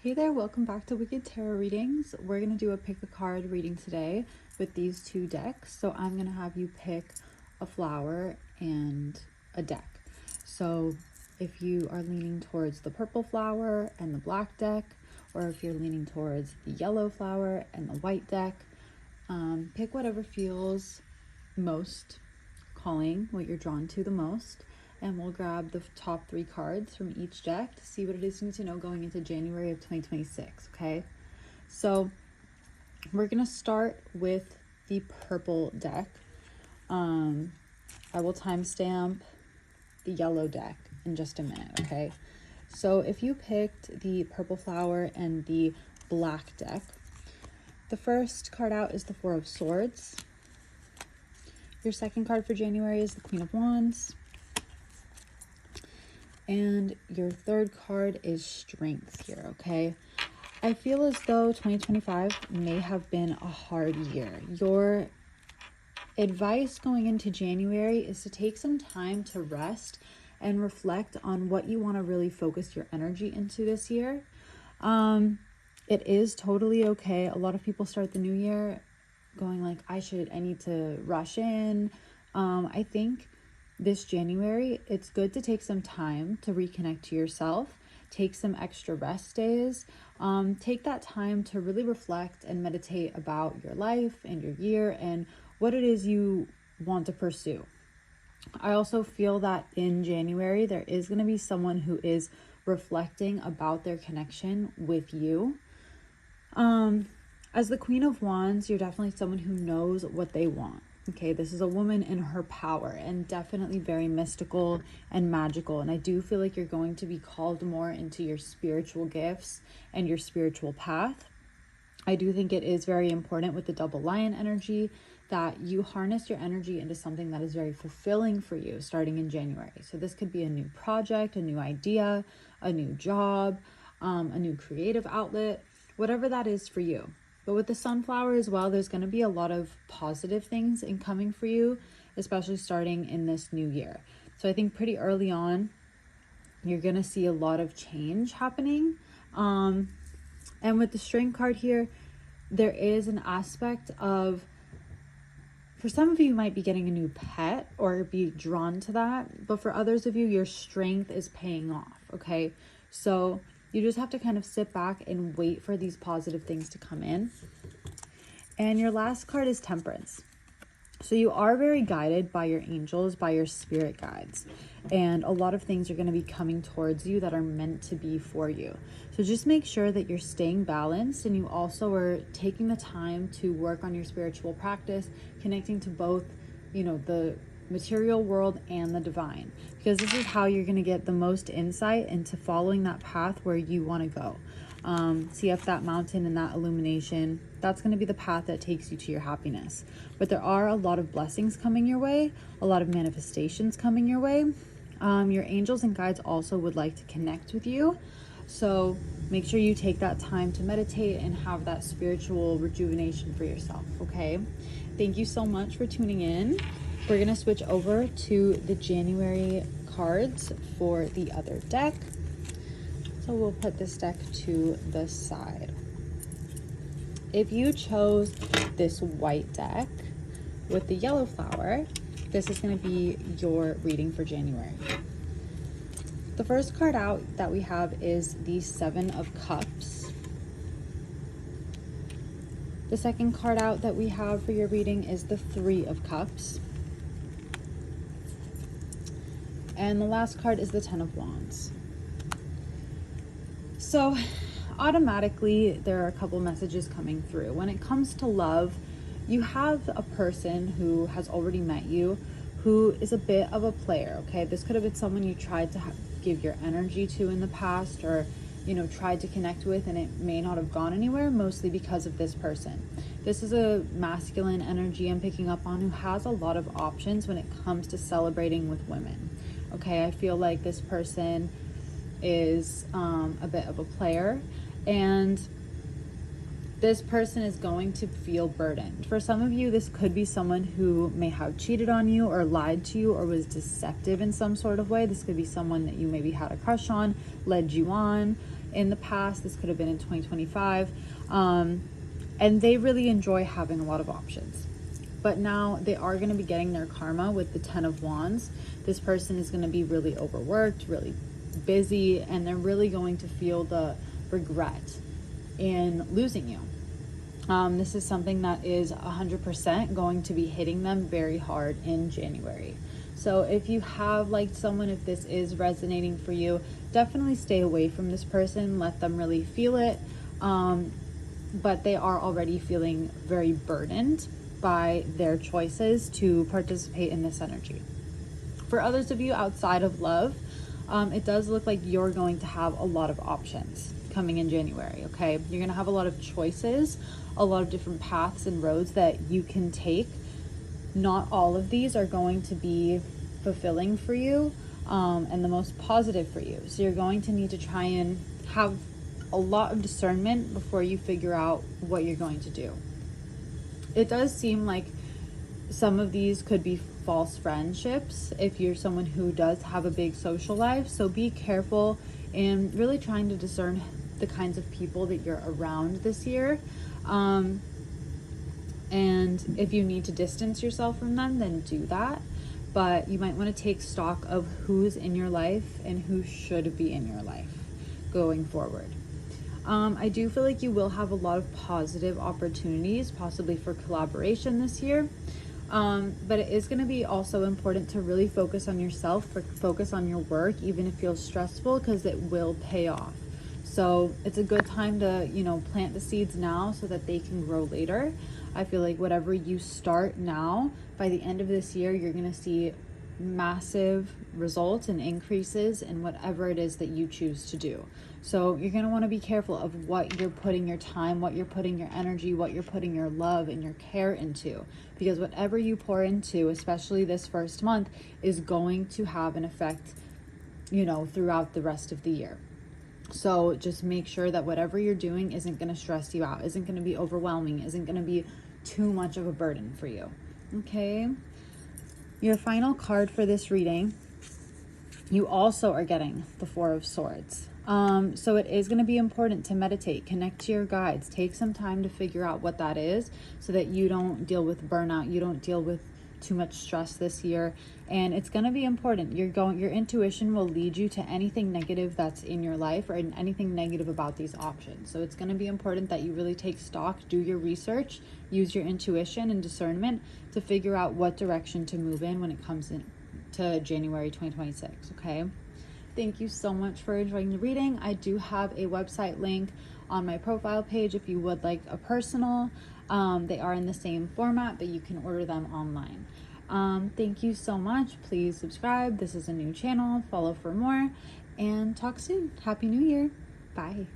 Hey there, welcome back to Wicked Tarot Readings. We're going to do a pick a card reading today with these two decks. So I'm going to have you pick a flower and a deck. So if you are leaning towards the purple flower and the black deck, or if you're leaning towards the yellow flower and the white deck, pick whatever feels most calling, what you're drawn to the most. And we'll grab the top 3 cards from each deck to see what it is you need to know going into January of 2026, okay? So we're going to start with the purple deck. I will timestamp the yellow deck in just a minute, okay? So if you picked the purple flower and the black deck, the first card out is the Four of Swords. Your second card for January is the Queen of Wands. And your third card is Strength here, okay? I feel as though 2025 may have been a hard year. Your advice going into January is to take some time to rest and reflect on what you want to really focus your energy into this year. It is totally okay. A lot of people start the new year going like, I need to rush in. I think this January, it's good to take some time to reconnect to yourself, take some extra rest days, take that time to really reflect and meditate about your life and your year and what it is you want to pursue. I also feel that in January, there is going to be someone who is reflecting about their connection with you. As the Queen of Wands, you're definitely someone who knows what they want. Okay, this is a woman in her power and definitely very mystical and magical. And I do feel like you're going to be called more into your spiritual gifts and your spiritual path. I do think it is very important with the double lion energy that you harness your energy into something that is very fulfilling for you starting in January. So this could be a new project, a new idea, a new job, a new creative outlet, whatever that is for you. But with the sunflower as well, there's going to be a lot of positive things incoming for you, especially starting in this new year. So I think pretty early on, you're going to see a lot of change happening. And with the Strength card here, there is an aspect of, for some of you might be getting a new pet or be drawn to that. But for others of you, your strength is paying off, okay? So you just have to kind of sit back and wait for these positive things to come in. And your last card is Temperance. So you are very guided by your angels, by your spirit guides. And a lot of things are going to be coming towards you that are meant to be for you. So just make sure that you're staying balanced and you also are taking the time to work on your spiritual practice, connecting to both, the material world and the divine, because this is how you're going to get the most insight into following that path where you want to go. See if that mountain and that illumination, that's going to be the path that takes you to your happiness. But there are a lot of blessings coming your way, a lot of manifestations coming your way. Your angels and guides also would like to connect with you. So make sure you take that time to meditate and have that spiritual rejuvenation for yourself, okay? Thank you so much for tuning in. We're going to switch over to the January cards for the other deck. So we'll put this deck to the side. If you chose this white deck with the yellow flower, this is going to be your reading for January. The first card out that we have is the Seven of Cups. The second card out that we have for your reading is the Three of Cups. And the last card is the Ten of Wands. So automatically, there are a couple messages coming through. When it comes to love, you have a person who has already met you who is a bit of a player, okay? This could have been someone you tried to give your energy to in the past or, tried to connect with, and it may not have gone anywhere, mostly because of this person. This is a masculine energy I'm picking up on who has a lot of options when it comes to celebrating with women. Okay, I feel like this person is a bit of a player, and this person is going to feel burdened. For some of you, this could be someone who may have cheated on you or lied to you or was deceptive in some sort of way. This could be someone that you maybe had a crush on, led you on, in the past. This could have been in 2025. And they really enjoy having a lot of options. But now they are going to be getting their karma with the 10 of Wands. This person is going to be really overworked, really busy, and they're really going to feel the regret in losing you. This is something that is 100% going to be hitting them very hard in January. So if you have liked someone, if this is resonating for you, definitely stay away from this person. Let them really feel it. But they are already feeling very burdened by their choices to participate in this energy. For others of you outside of love, it does look like you're going to have a lot of options coming in January, okay? You're going to have a lot of choices, a lot of different paths and roads that you can take. Not all of these are going to be fulfilling for you and the most positive for you. So you're going to need to try and have a lot of discernment before you figure out what you're going to do. It does seem like some of these could be false friendships if you're someone who does have a big social life. So be careful in really trying to discern the kinds of people that you're around this year. And if you need to distance yourself from them, then do that. But you might want to take stock of who's in your life and who should be in your life going forward. I do feel like you will have a lot of positive opportunities, possibly for collaboration this year. But it is going to be also important to really focus on yourself, focus on your work, even if it feels stressful, because it will pay off. So it's a good time to, plant the seeds now so that they can grow later. I feel like whatever you start now, by the end of this year, you're going to see massive results and increases in whatever it is that you choose to do. So you're going to want to be careful of what you're putting your time, what you're putting your energy, what you're putting your love and your care into, because whatever you pour into, especially this first month, is going to have an effect, throughout the rest of the year. So just make sure that whatever you're doing isn't going to stress you out, isn't going to be overwhelming, isn't going to be too much of a burden for you. Okay. Your final card for this reading, you also are getting the Four of Swords. So it is going to be important to meditate, connect to your guides, take some time to figure out what that is so that you don't deal with burnout, you don't deal with too much stress this year. And it's going to be important. Your intuition will lead you to anything negative that's in your life or anything negative about these options. So it's going to be important that you really take stock, do your research, use your intuition and discernment to figure out what direction to move in when it comes in to January 2026. Okay. Thank you so much for enjoying the reading. I do have a website link on my profile page if you would like a personal. They are in the same format, but you can order them online. Thank you so much. Please subscribe. This is a new channel. Follow for more and talk soon. Happy New Year. Bye.